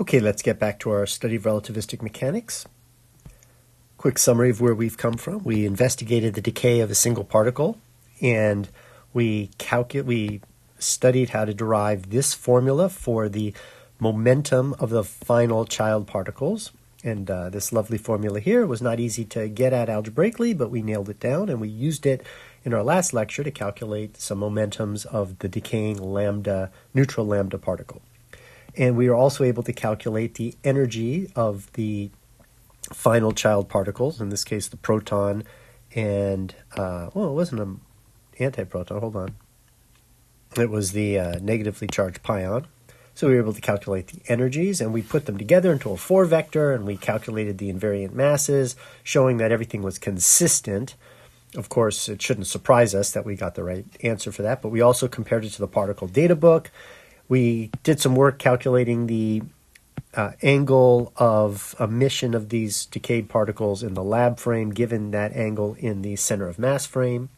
Okay, let's get back to our study of relativistic mechanics. Quick summary of where we've come from. We investigated the decay of a single particle, and we studied how to derive this formula for the momentum of the final child particles. And this lovely formula here was not easy to get at algebraically, but we nailed it down, and we used it in our last lecture to calculate some momentums of the decaying neutral lambda particle. And we are also able to calculate the energy of the final child particles, in this case the proton and, it wasn't an antiproton, hold on. It was the negatively charged pion. So we were able to calculate the energies, and we put them together into a 4-vector, and we calculated the invariant masses, showing that everything was consistent. Of course, it shouldn't surprise us that we got the right answer for that, but we also compared it to the particle data book. We did some work calculating the angle of emission of these decayed particles in the lab frame, given that angle in the center of mass frame.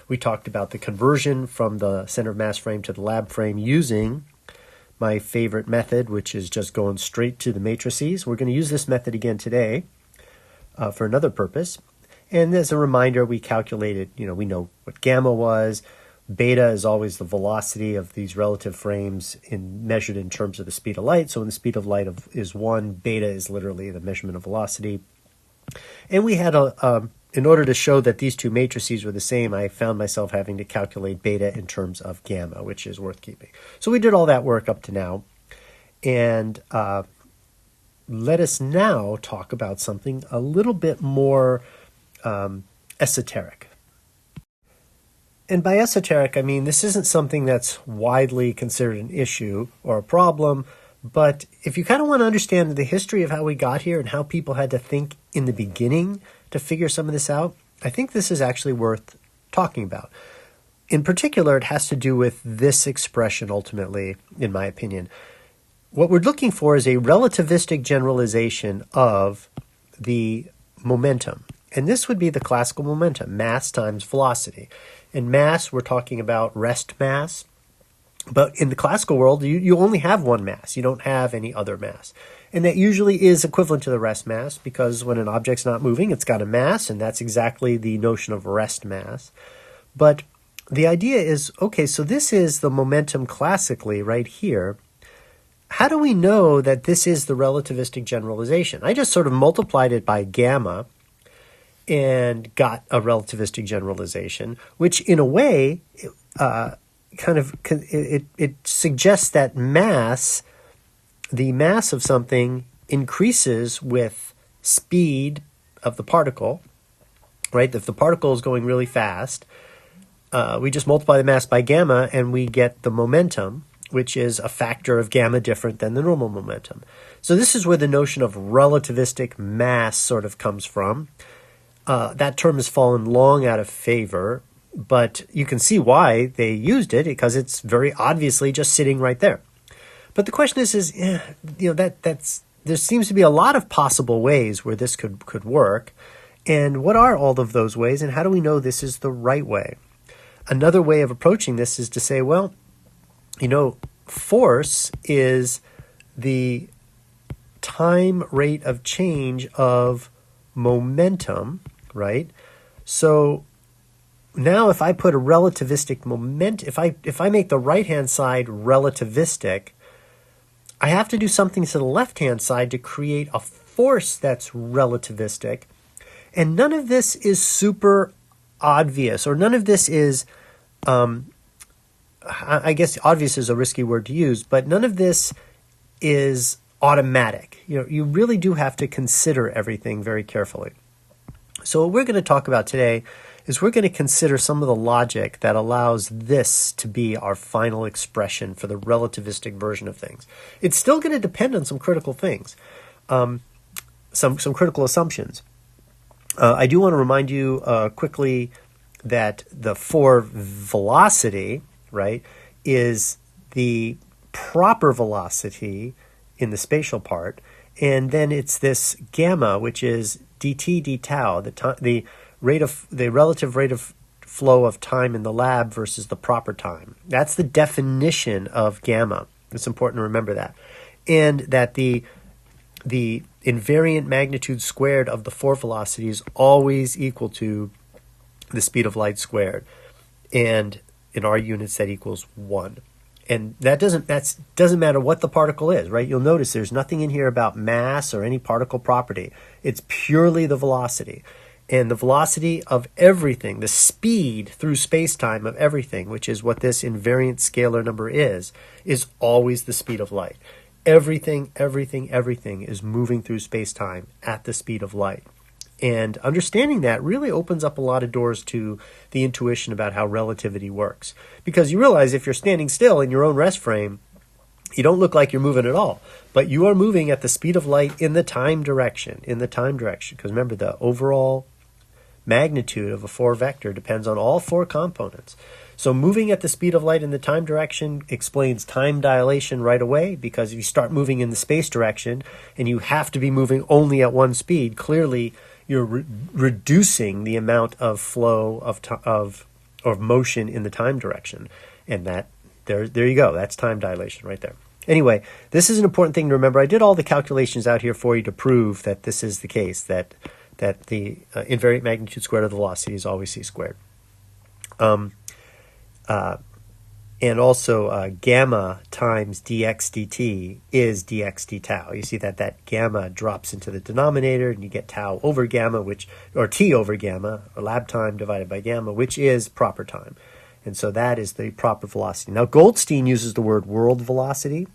We talked about the conversion from the center of mass frame to the lab frame using my favorite method, which is just going straight to the matrices. We're going to use this method again today for another purpose. And as a reminder, we calculated, we know what gamma was. Beta is always the velocity of these relative frames measured in terms of the speed of light. So when the speed of light is 1, beta is literally the measurement of velocity. And we had in order to show that these two matrices were the same, I found myself having to calculate beta in terms of gamma, which is worth keeping. So we did all that work up to now. And let us now talk about something a little bit more esoteric. And by esoteric, I mean this isn't something that's widely considered an issue or a problem, but if you kind of want to understand the history of how we got here and how people had to think in the beginning to figure some of this out, I think this is actually worth talking about. In particular, it has to do with this expression ultimately, in my opinion. What we're looking for is a relativistic generalization of the momentum. And this would be the classical momentum, mass times velocity. In mass, we're talking about rest mass. But in the classical world, you only have one mass. You don't have any other mass. And that usually is equivalent to the rest mass, because when an object's not moving, it's got a mass, and that's exactly the notion of rest mass. But the idea is, okay, so this is the momentum classically right here. How do we know that this is the relativistic generalization? I just sort of multiplied it by gamma and got a relativistic generalization, which in a way it suggests that the mass of something increases with speed of the particle, right? If the particle is going really fast, we just multiply the mass by gamma and we get the momentum, which is a factor of gamma different than the normal momentum. So this is where the notion of relativistic mass sort of comes from. That term has fallen long out of favor, but you can see why they used it, because it's very obviously just sitting right there. But the question is there seems to be a lot of possible ways where this could work. And what are all of those ways, and how do we know this is the right way? Another way of approaching this is to say, well, force is the time rate of change of momentum, right? So now if I put a relativistic if I make the right-hand side relativistic, I have to do something to the left-hand side to create a force that's relativistic. And none of this is super obvious, or none of this is, I guess obvious is a risky word to use, but none of this is automatic. You really do have to consider everything very carefully. So what we're going to talk about today is we're going to consider some of the logic that allows this to be our final expression for the relativistic version of things. It's still going to depend on some critical things, some critical assumptions. I do want to remind you quickly that the for velocity, right, is the proper velocity in the spatial part, and then it's this gamma, which is dt d tau, the relative rate of flow of time in the lab versus the proper time. That's the definition of gamma. It's important to remember that. and that the invariant magnitude squared of the four velocity is always equal to the speed of light squared. And in our units, that equals 1. And that doesn't matter what the particle is, right? You'll notice there's nothing in here about mass or any particle property. It's purely the velocity. And the velocity of everything, the speed through space-time of everything, which is what this invariant scalar number is always the speed of light. Everything is moving through space-time at the speed of light. And understanding that really opens up a lot of doors to the intuition about how relativity works. Because you realize if you're standing still in your own rest frame, you don't look like you're moving at all. But you are moving at the speed of light in the time direction. Because remember, the overall magnitude of a 4 vector depends on all 4 components. So moving at the speed of light in the time direction explains time dilation right away, because if you start moving in the space direction and you have to be moving only at one speed, clearly you're reducing the amount of flow of motion in the time direction. And that there you go. That's time dilation right there. Anyway, this is an important thing to remember. I did all the calculations out here for you to prove that this is the case, that the invariant magnitude squared of the velocity is always c squared. And also gamma times dx dt is dx d tau. You see that gamma drops into the denominator, and you get tau over gamma, or t over gamma, or lab time divided by gamma, which is proper time. And so that is the proper velocity. Now, Goldstein uses the word world velocity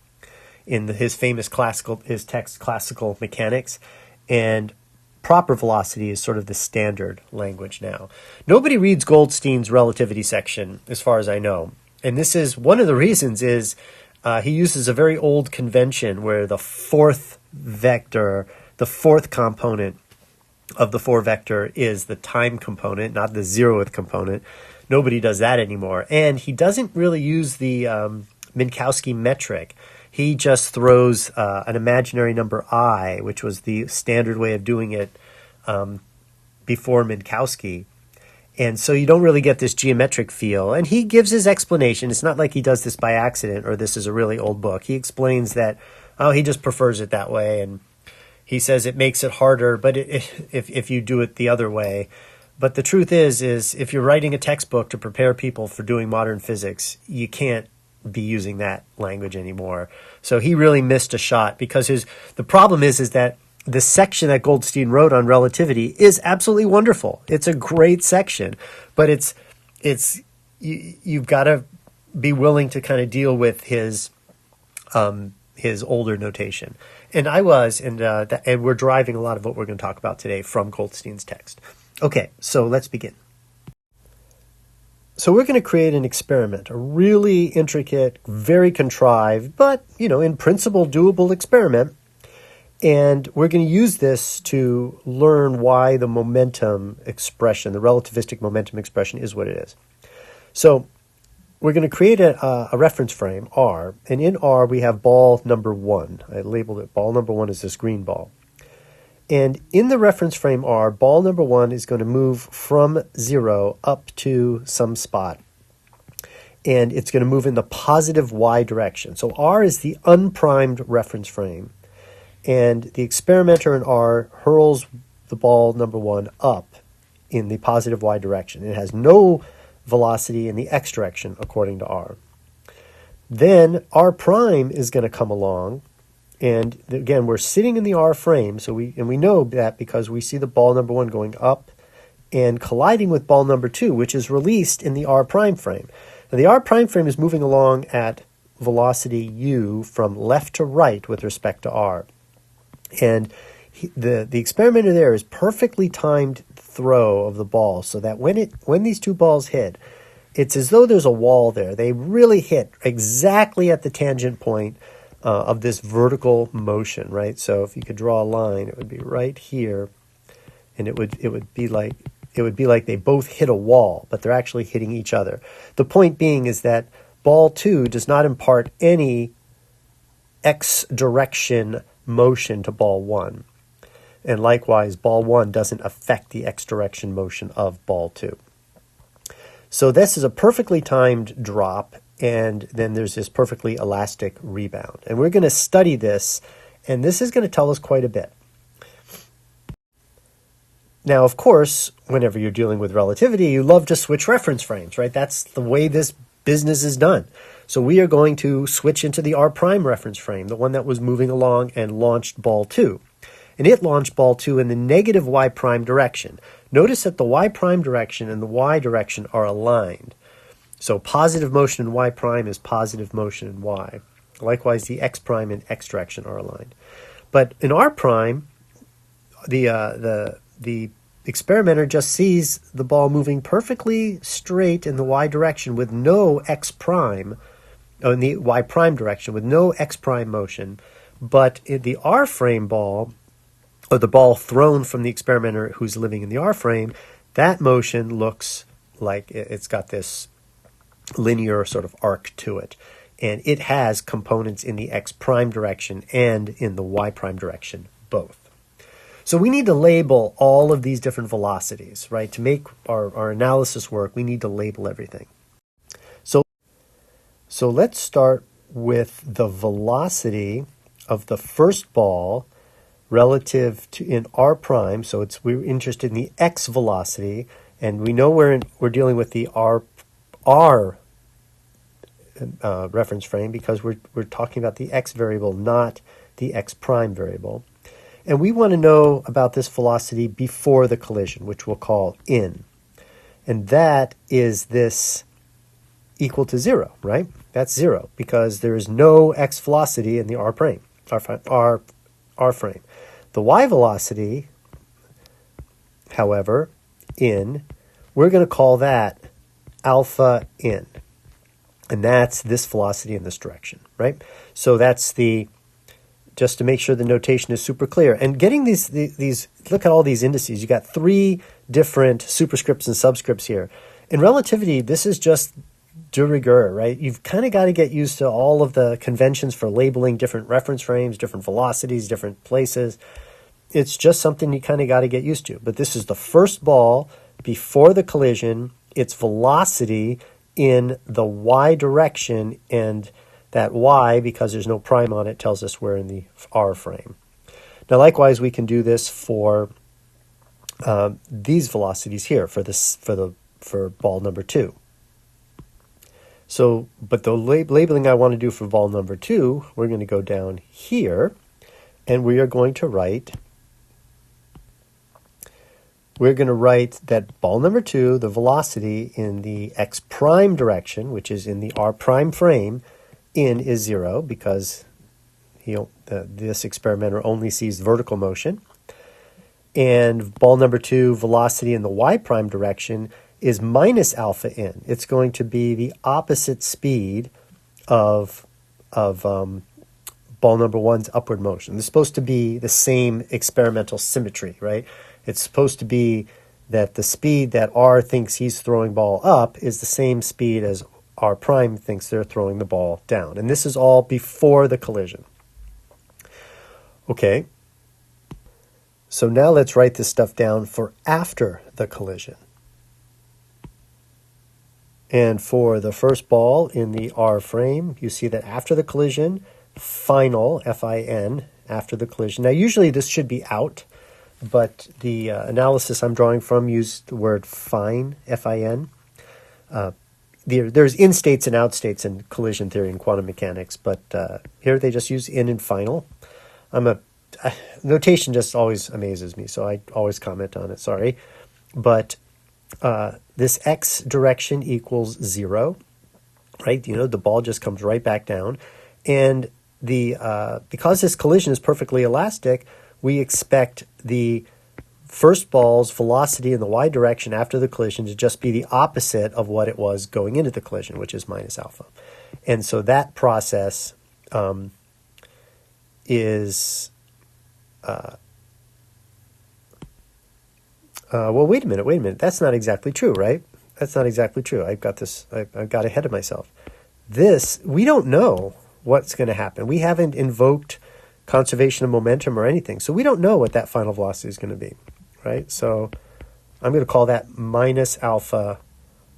in his famous text, Classical Mechanics, and proper velocity is sort of the standard language now. Nobody reads Goldstein's relativity section, as far as I know. And this is one of the reasons is he uses a very old convention where the fourth vector, the fourth component of the 4 vector is the time component, not the 0th component. Nobody does that anymore. And he doesn't really use the Minkowski metric. He just throws an imaginary number I, which was the standard way of doing it before Minkowski. And so you don't really get this geometric feel. And he gives his explanation. It's not like he does this by accident or this is a really old book. He explains that, he just prefers it that way. And he says it makes it harder, but if you do it the other way. But the truth is if you're writing a textbook to prepare people for doing modern physics, you can't be using that language anymore. So he really missed a shot, because the problem is that the section that Goldstein wrote on relativity is absolutely wonderful. It's a great section, but you've got to be willing to kind of deal with his older notation. And and we're deriving a lot of what we're going to talk about today from Goldstein's text. Okay, so let's begin. So we're going to create an experiment, a really intricate, very contrived, but, in principle doable experiment. And we're going to use this to learn why the momentum expression, the relativistic momentum expression, is what it is. So we're going to create a reference frame, R, and in R we have ball number 1. I labeled it ball number 1 is this green ball. And in the reference frame R, ball number 1 is going to move from 0 up to some spot. And it's going to move in the positive y direction. So R is the unprimed reference frame. And the experimenter in R hurls the ball number 1 up in the positive y direction. It has no velocity in the x direction, according to R. Then R prime is going to come along. And again, we're sitting in the R frame, so we know that because we see the ball number 1 going up and colliding with ball number 2, which is released in the R prime frame. Now, the R prime frame is moving along at velocity u from left to right with respect to R. And the experimenter there is perfectly timed throw of the ball, so that when these two balls hit, it's as though there's a wall there. They really hit exactly at the tangent point of this vertical motion, right? So if you could draw a line, it would be right here, and it would be like they both hit a wall, but they're actually hitting each other. The point being is that ball 2 does not impart any x direction motion to ball 1. And likewise, ball 1 doesn't affect the x direction motion of ball 2. So this is a perfectly timed drop, and then there's this perfectly elastic rebound. And we're going to study this, and this is going to tell us quite a bit. Now, of course, whenever you're dealing with relativity, you love to switch reference frames, right? That's the way this business is done. So we are going to switch into the R prime reference frame, the one that was moving along and launched ball 2. And it launched ball 2 in the negative y prime direction. Notice that the y prime direction and the y direction are aligned. So positive motion in y prime is positive motion in y. Likewise, the x prime and x direction are aligned. But in R prime, the experimenter just sees the ball moving perfectly straight in the y direction with no x prime, in the y prime direction with no x prime motion. But in the R frame ball, or the ball thrown from the experimenter who's living in the R frame, that motion looks like it's got this linear sort of arc to it. And it has components in the x prime direction and in the y prime direction, both. So we need to label all of these different velocities, right? To make our analysis work, we need to label everything. So let's start with the velocity of the first ball relative to in R prime. So we're interested in the x velocity, and we know we're dealing with the R reference frame because we're talking about the x variable, not the x prime variable. And we want to know about this velocity before the collision, which we'll call in. And that is this equal to 0, right? That's 0 because there is no x velocity in the R frame. The y velocity, however, in, we're going to call that alpha in. And that's this velocity in this direction, right? So that's just to make sure the notation is super clear. And getting these, look at all these indices. You got 3 different superscripts and subscripts here. In relativity, this is just de rigueur, right? You've kind of got to get used to all of the conventions for labeling different reference frames, different velocities, different places. It's just something you kind of got to get used to. But this is the first ball before the collision. Its velocity in the y direction, and that y, because there's no prime on it, tells us we're in the R frame. Now, likewise, we can do this for these velocities here for ball number 2. So, but the labeling I want to do for ball number 2, we're going to go down here, and we are going to write. We're going to write that ball number 2, the velocity in the x prime direction, which is in the R prime frame, in is 0 because this experimenter only sees vertical motion. And ball number 2, velocity in the y prime direction, is minus alpha in. It's going to be the opposite speed of ball number 1's upward motion. It's supposed to be the same experimental symmetry, right? It's supposed to be that the speed that R thinks he's throwing ball up is the same speed as R prime thinks they're throwing the ball down. And this is all before the collision. Okay. So now let's write this stuff down for after the collision. And for the first ball in the R frame, you see that after the collision, final, F-I-N, after the collision. Now, usually this should be out, but the analysis I'm drawing from used the word fine, F-I-N. There's in states and out states in collision theory and quantum mechanics, but here they just use in and final. Notation just always amazes me, so I always comment on it, sorry. But this x direction equals 0, right? The ball just comes right back down. And because this collision is perfectly elastic, we expect the first ball's velocity in the y direction after the collision to just be the opposite of what it was going into the collision, which is minus alpha. And so that process is... well, wait a minute. That's not exactly true, right? That's not exactly true. I've got ahead of myself. We don't know what's going to happen. We haven't invoked conservation of momentum or anything. So we don't know what that final velocity is going to be, right? So I'm going to call that minus alpha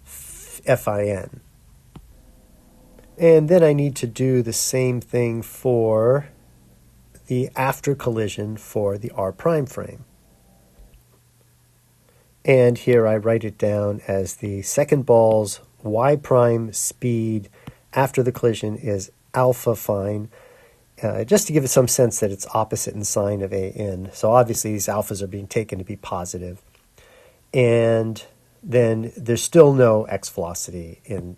FIN. And then I need to do the same thing for the after collision for the R prime frame. And here I write it down as the second ball's y prime speed after the collision is alpha fine, just to give it some sense that it's opposite in sign of AN. So obviously these alphas are being taken to be positive. And then there's still no x velocity in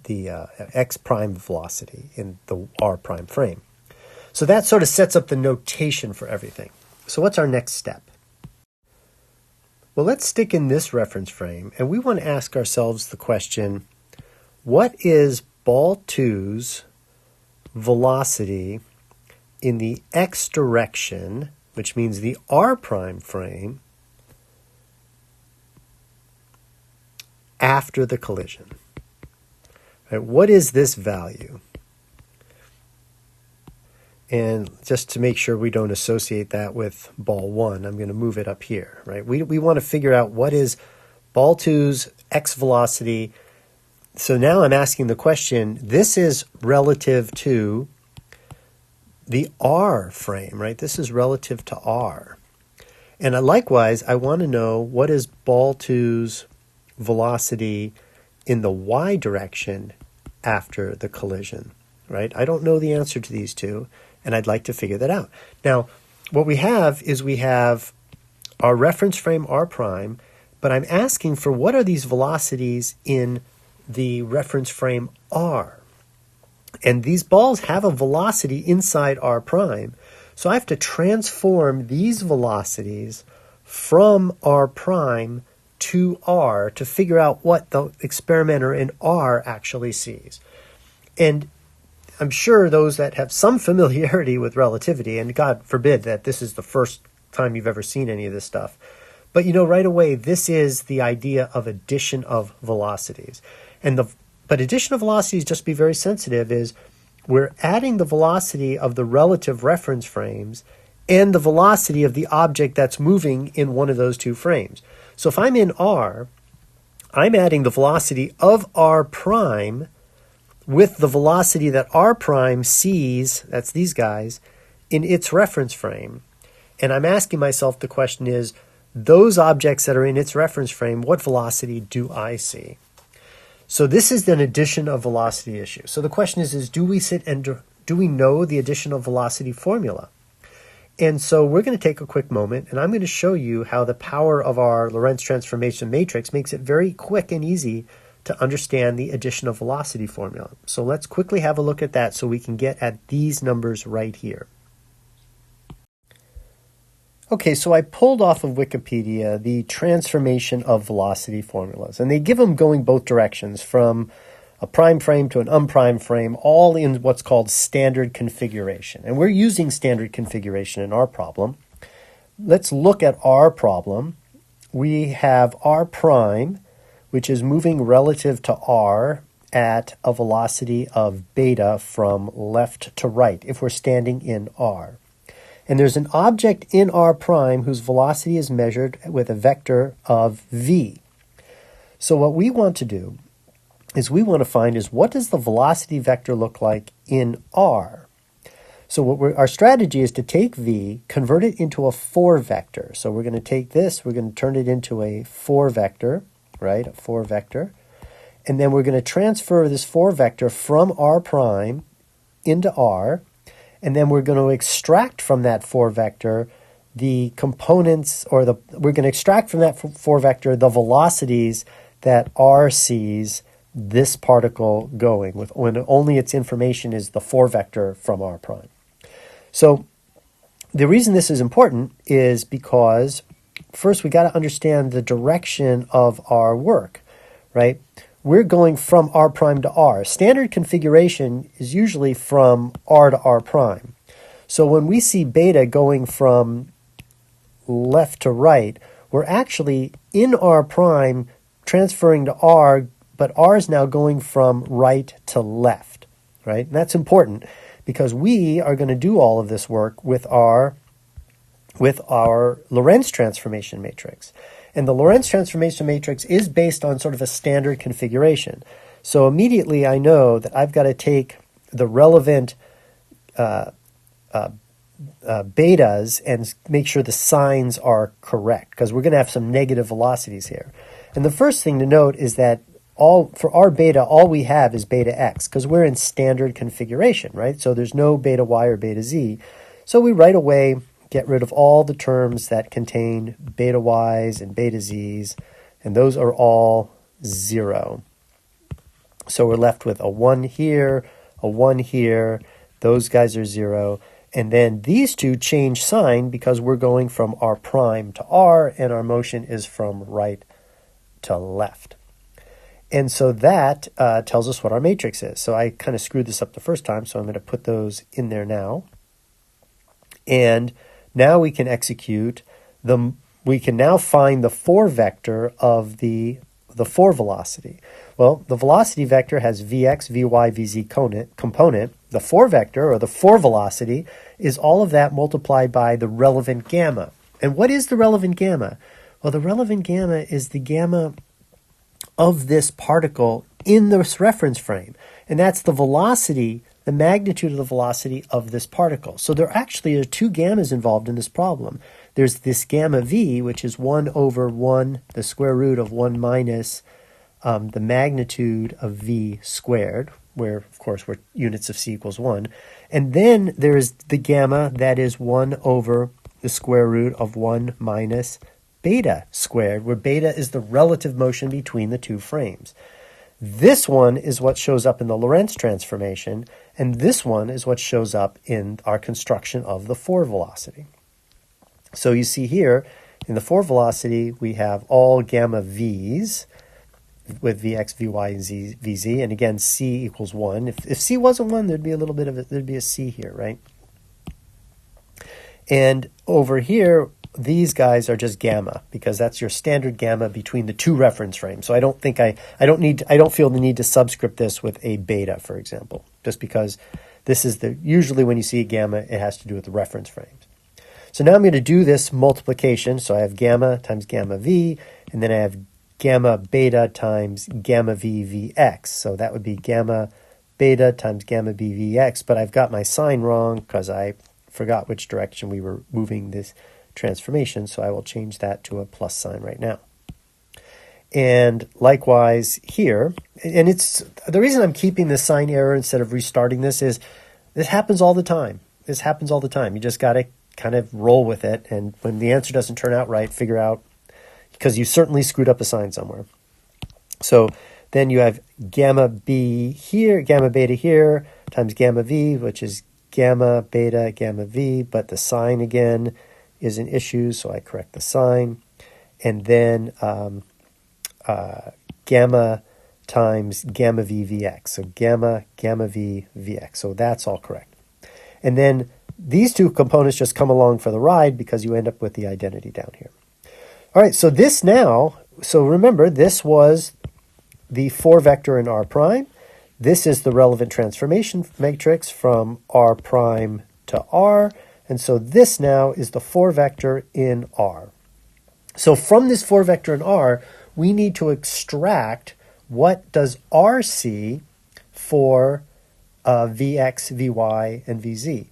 the x prime velocity in the R prime frame. So that sort of sets up the notation for everything. So what's our next step? Well, let's stick in this reference frame, and we want to ask ourselves the question, what is ball 2's velocity in the x direction, which means the R prime frame, after the collision? Right, what is this value? And just to make sure we don't associate that with ball 1, I'm going to move it up here, right? We want to figure out what is ball 2's x velocity. So now I'm asking the question, this is relative to the R frame, right? This is relative to R. And likewise, I want to know what is ball 2's velocity in the y direction after the collision, right? I don't know the answer to these two, and I'd like to figure that out. Now, what we have is we have our reference frame R prime, but I'm asking for what are these velocities in the reference frame R. And these balls have a velocity inside R prime, so I have to transform these velocities from R prime to R to figure out what the experimenter in R actually sees. And I'm sure those that have some familiarity with relativity, and God forbid that this is the first time you've ever seen any of this stuff, but you know right away this is the idea of addition of velocities. But addition of velocities, just be very sensitive, is we're adding the velocity of the relative reference frames and the velocity of the object that's moving in one of those two frames. So if I'm in R, I'm adding the velocity of R prime with the velocity that R prime sees, that's these guys, in its reference frame. And I'm asking myself, the question is, those objects that are in its reference frame, what velocity do I see? So this is an addition of velocity issue. So the question is do we sit and do we know the addition of velocity formula? And so we're going to take a quick moment, and I'm going to show you how the power of our Lorentz transformation matrix makes it very quick and easy to understand the addition of velocity formula. So let's quickly have a look at that so we can get at these numbers right here. Okay, so I pulled off of Wikipedia the transformation of velocity formulas, and they give them going both directions, from a prime frame to an unprime frame, all in what's called standard configuration. And we're using standard configuration in our problem. Let's look at our problem. We have R prime, which is moving relative to R at a velocity of beta from left to right if we're standing in R. And there's an object in R prime whose velocity is measured with a vector of v. So what we want to do is we want to find is what does the velocity vector look like in R? So our strategy is to take v, convert it into a 4 vector. So we're going to take this, we're going to turn it into a 4 vector, right? A 4 vector. And then we're going to transfer this 4 vector from R prime into R. And then we're going to extract from that 4 vector the components, or we're going to extract from that 4 vector the velocities that R sees this particle going with, when only its information is the 4 vector from R prime. So the reason this is important is because first we got to understand the direction of our work, right? We're going from R prime to R. Standard configuration is usually from R to R prime. So when we see beta going from left to right, we're actually in R prime transferring to R, but R is now going from right to left, right? And that's important because we are going to do all of this work with our Lorentz transformation matrix. And the Lorentz transformation matrix is based on sort of a standard configuration. So immediately I know that I've got to take the relevant betas and make sure the signs are correct, because we're going to have some negative velocities here. And the first thing to note is that for our beta, all we have is beta x, because we're in standard configuration, right? So there's no beta y or beta z. So we right away get rid of all the terms that contain beta y's and beta z's, and those are all 0. So we're left with a 1 here, a 1 here. Those guys are 0. And then these two change sign because we're going from r prime to r, and our motion is from right to left. And so that tells us what our matrix is. So I kind of screwed this up the first time, so I'm going to put those in there now. And now we can execute we can now find the 4 vector of the 4 velocity. Well, the velocity vector has Vx, Vy, Vz component. The 4 vector, or the 4 velocity, is all of that multiplied by the relevant gamma. And what is the relevant gamma? Well, the relevant gamma is the gamma of this particle in this reference frame. And that's the velocity, the magnitude of the velocity of this particle. So there actually are 2 gammas involved in this problem. There's this gamma v, which is 1 over 1, the square root of 1 minus the magnitude of v squared, where, of course, where units of c equals 1. And then there is the gamma that is 1 over the square root of 1 minus beta squared, where beta is the relative motion between the 2 frames. This one is what shows up in the Lorentz transformation, and this one is what shows up in our construction of the 4 velocity. So you see here, in the 4 velocity, we have all gamma v's with Vx, Vy, and Vz, and again, c equals 1. If c wasn't 1, there'd be a little bit of it, there'd be a c here, right? And over here, these guys are just gamma, because that's your standard gamma between the 2 reference frames. So I don't think I don't feel the need to subscript this with a beta, for example, just because this is usually when you see a gamma, it has to do with the reference frames. So now I'm going to do this multiplication. So I have gamma times gamma v, and then I have gamma beta times gamma v vx. So that would be gamma beta times gamma b vx, but I've got my sign wrong because I forgot which direction we were moving this transformation, so I will change that to a plus sign right now. And likewise here, and it's the reason I'm keeping this sign error instead of restarting this is this happens all the time. This happens all the time. You just got to kind of roll with it, and when the answer doesn't turn out right, figure out, because you certainly screwed up a sign somewhere. So then you have gamma b here, gamma beta here, times gamma v, which is gamma beta gamma v, but the sign again is an issue, so I correct the sign. And then gamma times gamma v vx, so gamma v vx, so that's all correct. And then these 2 components just come along for the ride because you end up with the identity down here. All right, so this now, so remember, this was the 4 vector in r prime. This is the relevant transformation matrix from r prime to r. And so this now is the 4 vector in r. So from this 4 vector in r, we need to extract what does r see for vx, vy, and vz.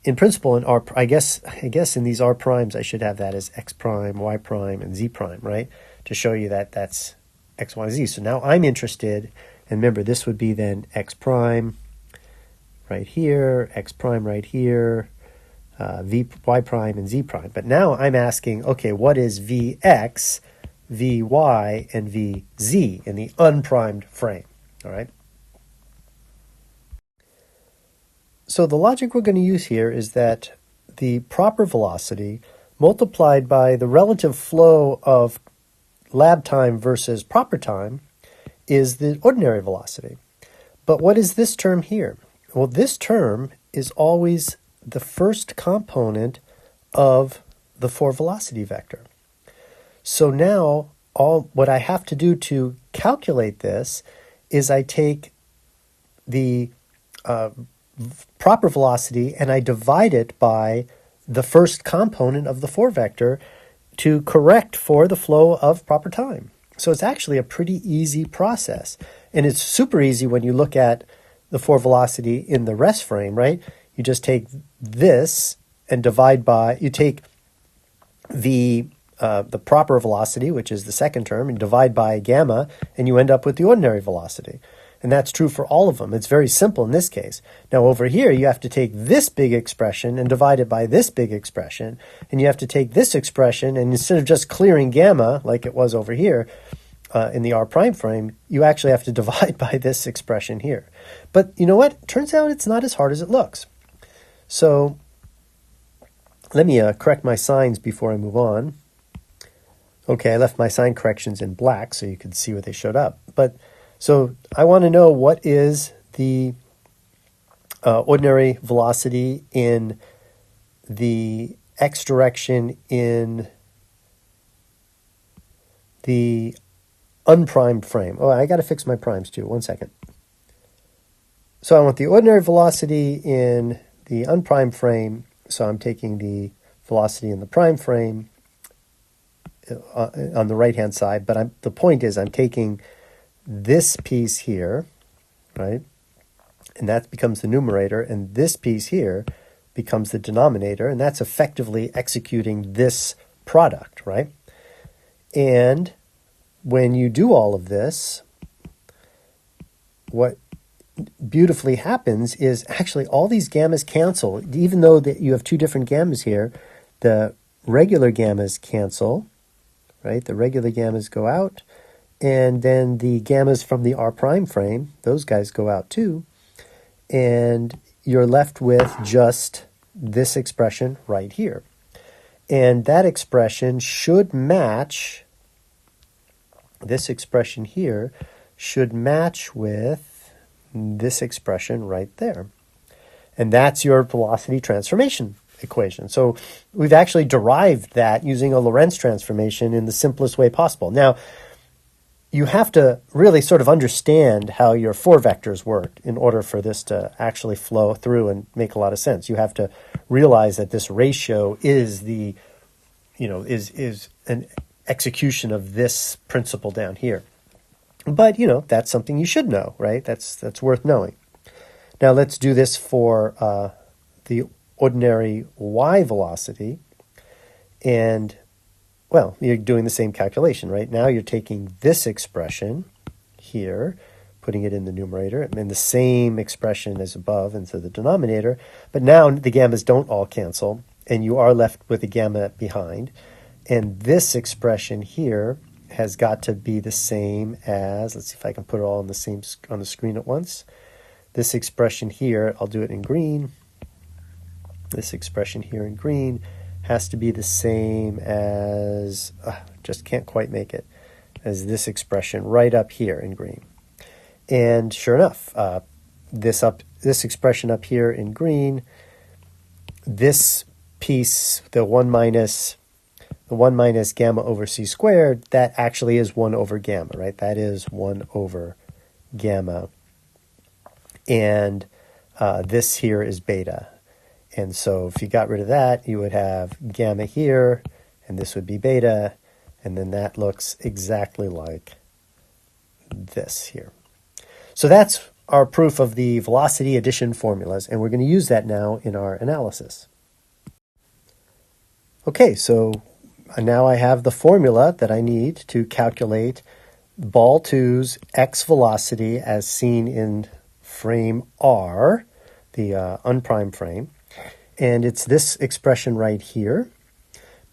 In principle, in r, I guess in these r primes, I should have that as x prime, y prime, and z prime, right? To show you that that's x, y, z. So now I'm interested, and remember, this would be then x prime right here, x prime right here, y prime, and z prime. But now I'm asking, okay, what is vx, vy, and vz in the unprimed frame, all right? So the logic we're going to use here is that the proper velocity multiplied by the relative flow of lab time versus proper time is the ordinary velocity. But what is this term here? Well, this term is always the first component of the 4 velocity vector. So now what I have to do to calculate this is I take the proper velocity and I divide it by the first component of the 4 vector to correct for the flow of proper time. So it's actually a pretty easy process. And it's super easy when you look at the for velocity in the rest frame, right? You just take this and divide by, you take the proper velocity, which is the second term, and divide by gamma, and you end up with the ordinary velocity. And that's true for all of them. It's very simple in this case. Now over here, you have to take this big expression and divide it by this big expression. And you have to take this expression, and instead of just clearing gamma, like it was over here in the R prime frame, you actually have to divide by this expression here. But you know what? Turns out it's not as hard as it looks. So let me correct my signs before I move on. Okay, I left my sign corrections in black so you could see where they showed up. But so I want to know what is the ordinary velocity in the x direction in the unprimed frame. Oh, I got to fix my primes too. 1 second. So I want the ordinary velocity in the unprimed frame. So I'm taking the velocity in the prime frame on the right-hand side. But the point is I'm taking this piece here, right? And that becomes the numerator, and this piece here becomes the denominator, and that's effectively executing this product, right? And when you do all of this, what beautifully happens is actually all these gammas cancel. Even though that you have two different gammas here, the regular gammas cancel, right? The regular gammas go out, and then the gammas from the R prime frame, those guys go out too. And you're left with just this expression right here. And that expression should match, this expression here should match with this expression right there. And that's your velocity transformation equation. So we've actually derived that using a Lorentz transformation in the simplest way possible. Now, you have to really sort of understand how your four vectors work in order for this to actually flow through and make a lot of sense. You have to realize that this ratio is the, is an execution of this principle down here. But, that's something you should know, right? That's worth knowing. Now let's do this for the ordinary y velocity. And well, you're doing the same calculation, right? Now you're taking this expression here, putting it in the numerator, and the same expression as above into the denominator. But now the gammas don't all cancel, and you are left with a gamma behind. And this expression here has got to be the same as, let's see if I can put it all on the screen at once. This expression here, I'll do it in green. This expression here in green has to be the same as, just can't quite make it, as this expression right up here in green. And sure enough, this expression up here in green, this piece, the 1 minus gamma over c squared, that actually is 1 over gamma, right? That is 1 over gamma. And this here is beta. And so if you got rid of that, you would have gamma here, and this would be beta, and then that looks exactly like this here. So that's our proof of the velocity addition formulas, and we're going to use that now in our analysis. Okay, so now I have the formula that I need to calculate ball 2's x velocity as seen in frame R, the unprimed frame. And it's this expression right here.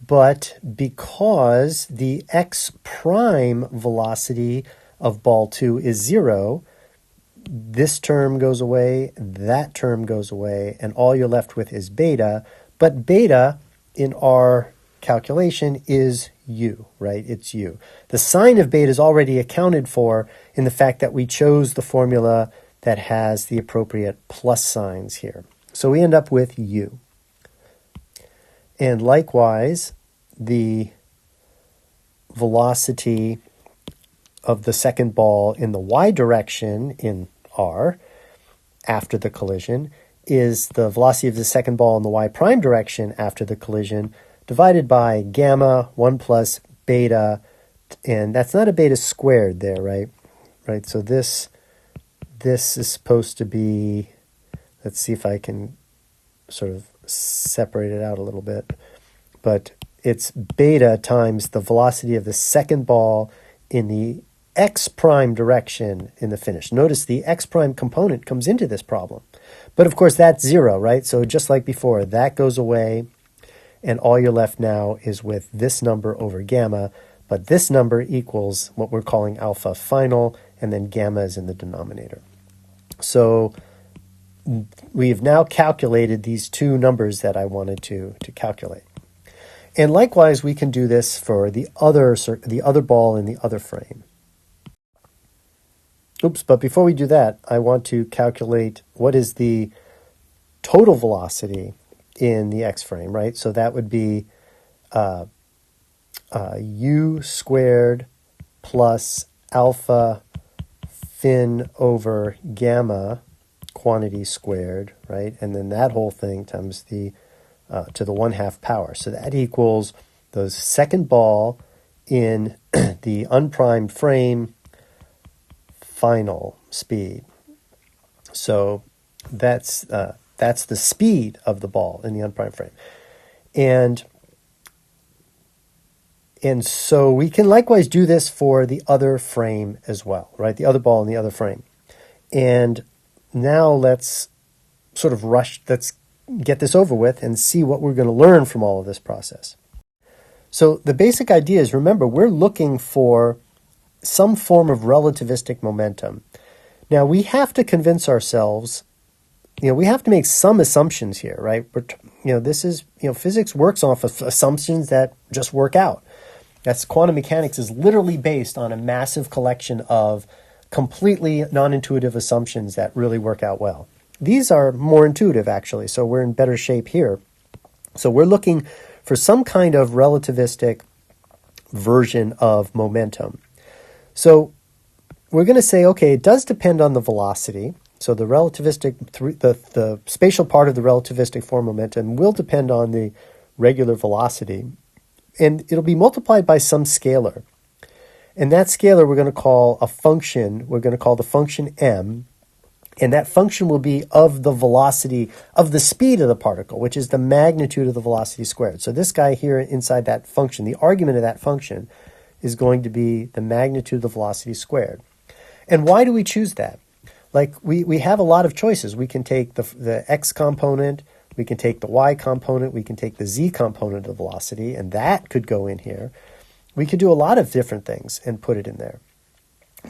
But because the x prime velocity of ball 2 is 0, this term goes away, that term goes away, and all you're left with is beta. But beta in our calculation is u, right? It's u. The sign of beta is already accounted for in the fact that we chose the formula that has the appropriate plus signs here. So we end up with u. And likewise, the velocity of the second ball in the y direction in R after the collision is the velocity of the second ball in the y prime direction after the collision divided by gamma 1 plus beta and that's not a beta squared there, right? Right. So this is supposed to be, let's see if I can sort of separate it out a little bit, but it's beta times the velocity of the second ball in the x prime direction in the finish. Notice the x prime component comes into this problem. But of course that's 0, right? So just like before, that goes away, and all you're left now is with this number over gamma, but this number equals what we're calling alpha final, and then gamma is in the denominator. So we've now calculated these two numbers that I wanted to calculate. And likewise, we can do this for the other ball in the other frame. Oops, but before we do that, I want to calculate what is the total velocity in the x frame, right? So that would be u squared plus alpha fin over gamma quantity squared, right? And then that whole thing times the to the 1/2 power. So that equals the second ball in the unprimed frame final speed. So that's the speed of the ball in the unprimed frame. And so we can likewise do this for the other frame as well, right? The other ball in the other frame. And now let's sort of let's get this over with and see what we're going to learn from all of this process. So the basic idea is, remember, we're looking for some form of relativistic momentum. Now, we have to convince ourselves, we have to make some assumptions here, right? This is, physics works off of assumptions that just work out. Quantum mechanics is literally based on a massive collection of completely non-intuitive assumptions that really work out well. These are more intuitive, actually, so we're in better shape here. So we're looking for some kind of relativistic version of momentum. So we're going to say, okay, it does depend on the velocity. So the the spatial part of the relativistic form momentum will depend on the regular velocity, and it'll be multiplied by some scalar. And that scalar we're going to call a function. We're going to call the function m, and that function will be of the velocity of the speed of the particle, which is the magnitude of the velocity squared. So this guy here inside that function, the argument of that function, is going to be the magnitude of the velocity squared. And why do we choose that? Like, we have a lot of choices. We can take the x component, we can take the y component, we can take the z component of the velocity, and that could go in here. We could do a lot of different things and put it in there.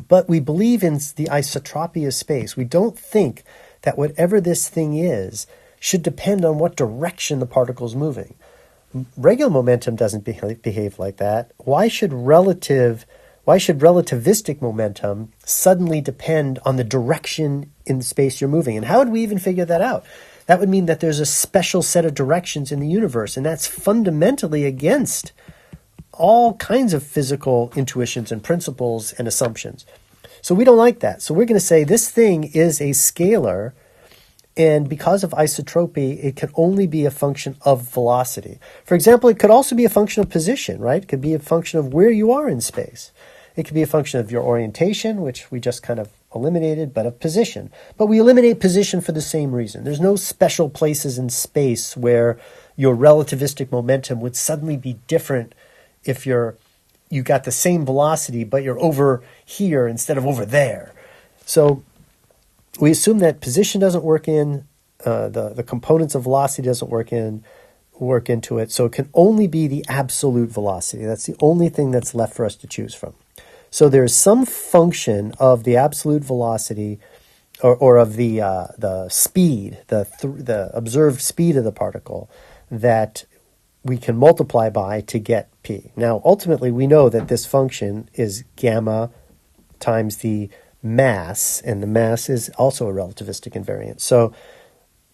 But we believe in the isotropy of space. We don't think that whatever this thing is should depend on what direction the particle is moving. Regular momentum doesn't behave like that. Why should relativistic momentum suddenly depend on the direction in the space you're moving? And how would we even figure that out? That would mean that there's a special set of directions in the universe, and that's fundamentally against all kinds of physical intuitions and principles and assumptions. So we don't like that. So we're going to say this thing is a scalar, and because of isotropy, it can only be a function of velocity. For example, it could also be a function of position, right? It could be a function of where you are in space. It could be a function of your orientation, which we just kind of eliminated, but of position. But we eliminate position for the same reason. There's no special places in space where your relativistic momentum would suddenly be different if you got the same velocity, but you're over here instead of over there. So we assume that position doesn't work in, the components of velocity doesn't work into it. So it can only be the absolute velocity. That's the only thing that's left for us to choose from. So there's some function of the absolute velocity or of the speed, the observed speed of the particle that we can multiply by to get p. Now, ultimately, we know that this function is gamma times the mass, and the mass is also a relativistic invariant. So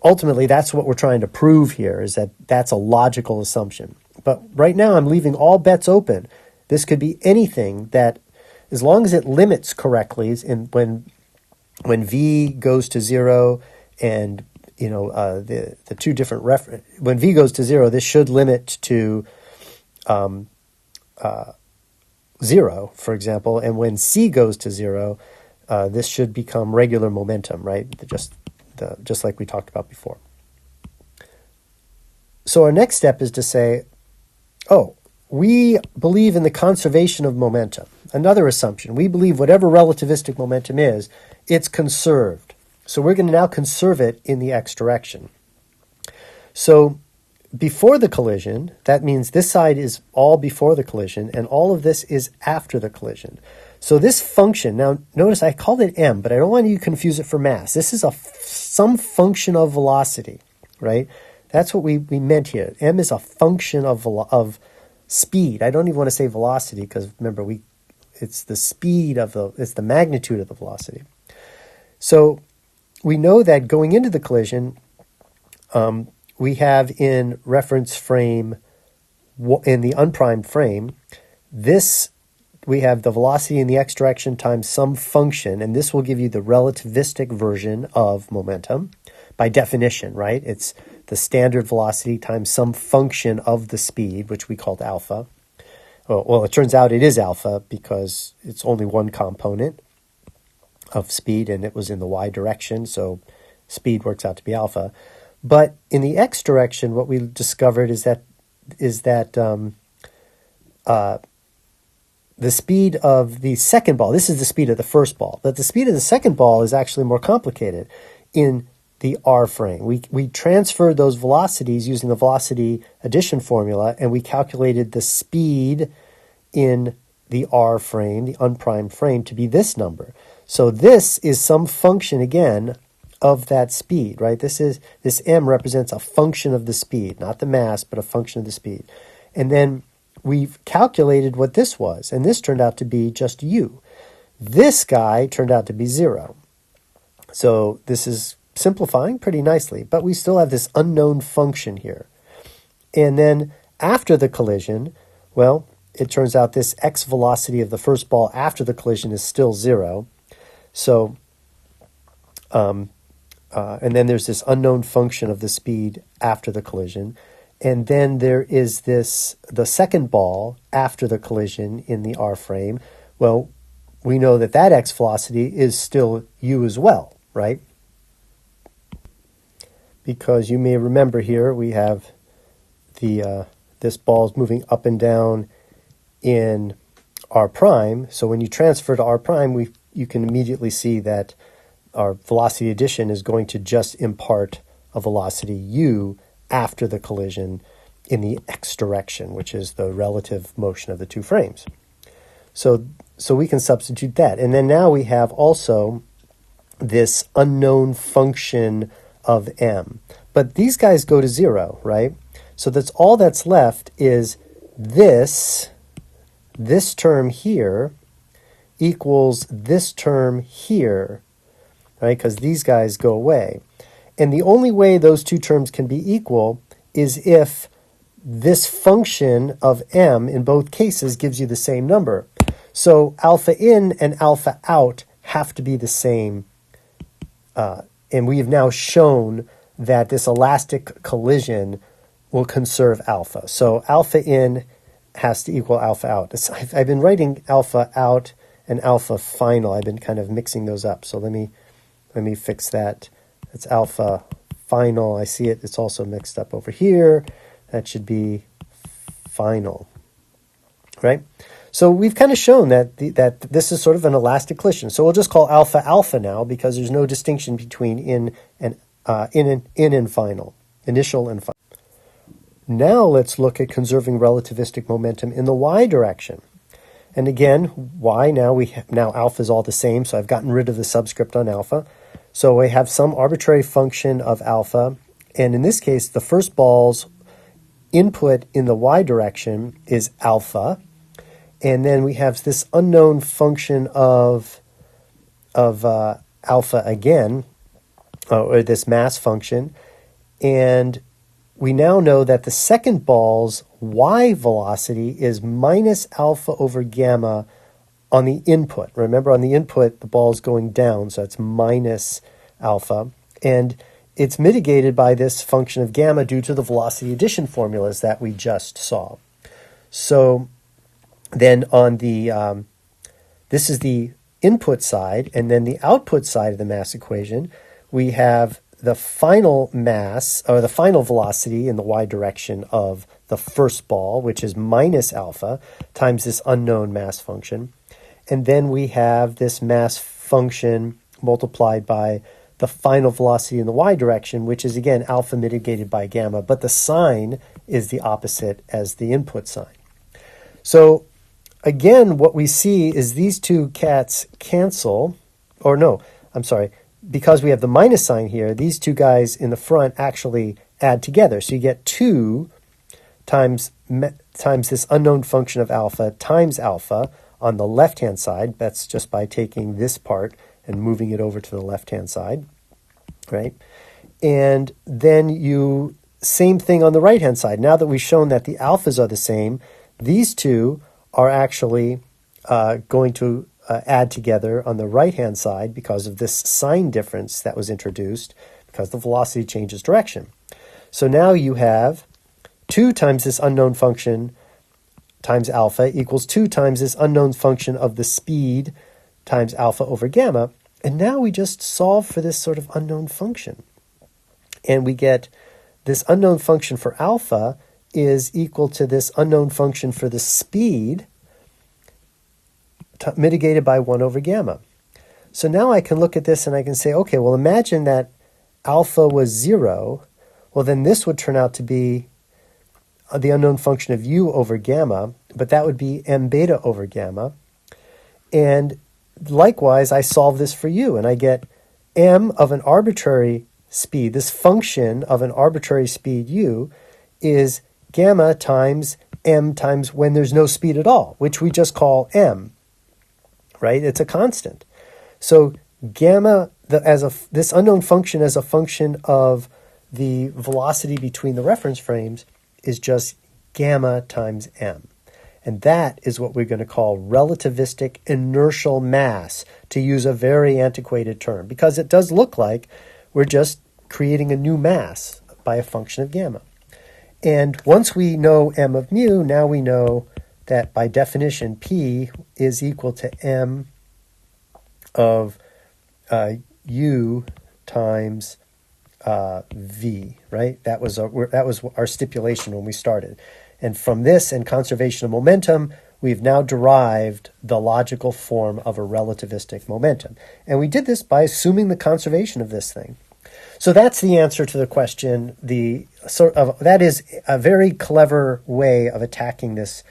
ultimately, that's what we're trying to prove here, is that that's a logical assumption. But right now, I'm leaving all bets open. This could be anything that, as long as it limits correctly, when v goes to 0 and the two different when v goes to 0, this should limit to 0, for example, and when c goes to 0, this should become regular momentum, right? Just like we talked about before. So our next step is to say, oh, we believe in the conservation of momentum. Another assumption. We believe whatever relativistic momentum is, it's conserved. So we're going to now conserve it in the x direction. So before the collision, that means this side is all before the collision, and all of this is after the collision. So this function, now notice I called it m, but I don't want you to confuse it for mass. This is some function of velocity, right? That's what we meant here. M is a function of speed. I don't even want to say velocity because remember, it's the speed it's the magnitude of the velocity. So we know that going into the collision, we have in reference frame, in the unprimed frame, we have the velocity in the x direction times some function, and this will give you the relativistic version of momentum by definition, right? It's the standard velocity times some function of the speed, which we called alpha. Well, it turns out it is alpha because it's only one component of speed, and it was in the y direction, so speed works out to be alpha. But in the x direction, what we discovered is that the speed of the second ball, this is the speed of the first ball, but the speed of the second ball is actually more complicated in the R frame. We transferred those velocities using the velocity addition formula, and we calculated the speed in the R frame, the unprimed frame, to be this number. So this is some function, again, of that speed, right? This m represents a function of the speed, not the mass, but a function of the speed. And then we've calculated what this was, and this turned out to be just u. This guy turned out to be 0. So this is simplifying pretty nicely, but we still have this unknown function here. And then after the collision, well, it turns out this x velocity of the first ball after the collision is still 0. So, and then there's this unknown function of the speed after the collision. And then there is the second ball after the collision in the R frame. Well, we know that x velocity is still u as well, right? Because you may remember here we have this ball is moving up and down in R prime. So when you transfer to R prime, you can immediately see that our velocity addition is going to just impart a velocity u after the collision in the x direction, which is the relative motion of the two frames. So we can substitute that. And then now we have also this unknown function of m. But these guys go to 0, right? So that's all that's left is this term here equals this term here, right? Because these guys go away. And the only way those two terms can be equal is if this function of m in both cases gives you the same number. So alpha in and alpha out have to be the same. And we have now shown that this elastic collision will conserve alpha. So alpha in has to equal alpha out. I've been writing alpha out and alpha final. I've been kind of mixing those up. So let me fix that. It's alpha final. I see it. It's also mixed up over here. That should be final, right? So we've kind of shown that that this is sort of an elastic collision. So we'll just call alpha alpha now because there's no distinction between in and final, initial and final. Now let's look at conserving relativistic momentum in the y direction. And again, y now alpha is all the same, so I've gotten rid of the subscript on alpha. So we have some arbitrary function of alpha, and in this case, the first ball's input in the y direction is alpha, and then we have this unknown function of alpha again, or this mass function, and we now know that the second ball's y velocity is minus alpha over gamma on the input. Remember, on the input, the ball is going down, so it's minus alpha. And it's mitigated by this function of gamma due to the velocity addition formulas that we just saw. So Then on the, this is the input side, and then the output side of the mass equation, we have the final mass, or the final velocity in the y direction of the first ball, which is minus alpha, times this unknown mass function. And then we have this mass function multiplied by the final velocity in the y direction, which is, again, alpha mitigated by gamma, but the sign is the opposite as the input sign. So, again, what we see is these two cats cancel, or no, I'm sorry, because we have the minus sign here, these two guys in the front actually add together. So you get 2 times this unknown function of alpha times alpha on the left-hand side. That's just by taking this part and moving it over to the left-hand side, right? And then same thing on the right-hand side. Now that we've shown that the alphas are the same, these two are actually going to add together on the right-hand side because of this sign difference that was introduced because the velocity changes direction. So now you have 2 times this unknown function times alpha equals 2 times this unknown function of the speed times alpha over gamma. And now we just solve for this sort of unknown function. And we get this unknown function for alpha is equal to this unknown function for the speed mitigated by 1 over gamma. So now I can look at this and I can say, okay, well, imagine that alpha was 0. Well, then this would turn out to be the unknown function of u over gamma, but that would be m beta over gamma. And likewise, I solve this for u, and I get m of an arbitrary speed. This function of an arbitrary speed u is gamma times m times when there's no speed at all, which we just call m, right? It's a constant. So gamma, this unknown function as a function of the velocity between the reference frames is just gamma times m. And that is what we're going to call relativistic inertial mass, to use a very antiquated term, because it does look like we're just creating a new mass by a function of gamma. And once we know m of mu, now we know that by definition P is equal to m of u times v, right? That was our stipulation when we started. And from this and conservation of momentum, we've now derived the logical form of a relativistic momentum. And we did this by assuming the conservation of this thing. So that's the answer to the question. That is a very clever way of attacking this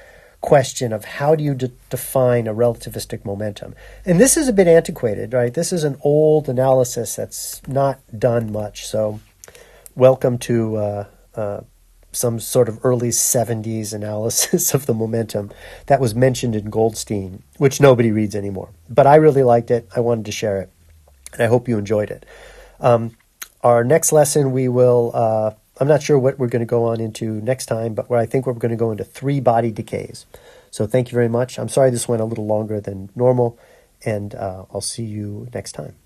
question of how do you define a relativistic momentum. And this is a bit antiquated, right? This is an old analysis that's not done much. So welcome to some sort of early 70s analysis of the momentum that was mentioned in Goldstein, which nobody reads anymore. But I really liked it. I wanted to share it, and I hope you enjoyed it. Our next lesson, we will, I'm not sure what we're going to go on into next time, but I think we're going to go into 3 body decays. So thank you very much. I'm sorry this went a little longer than normal, and I'll see you next time.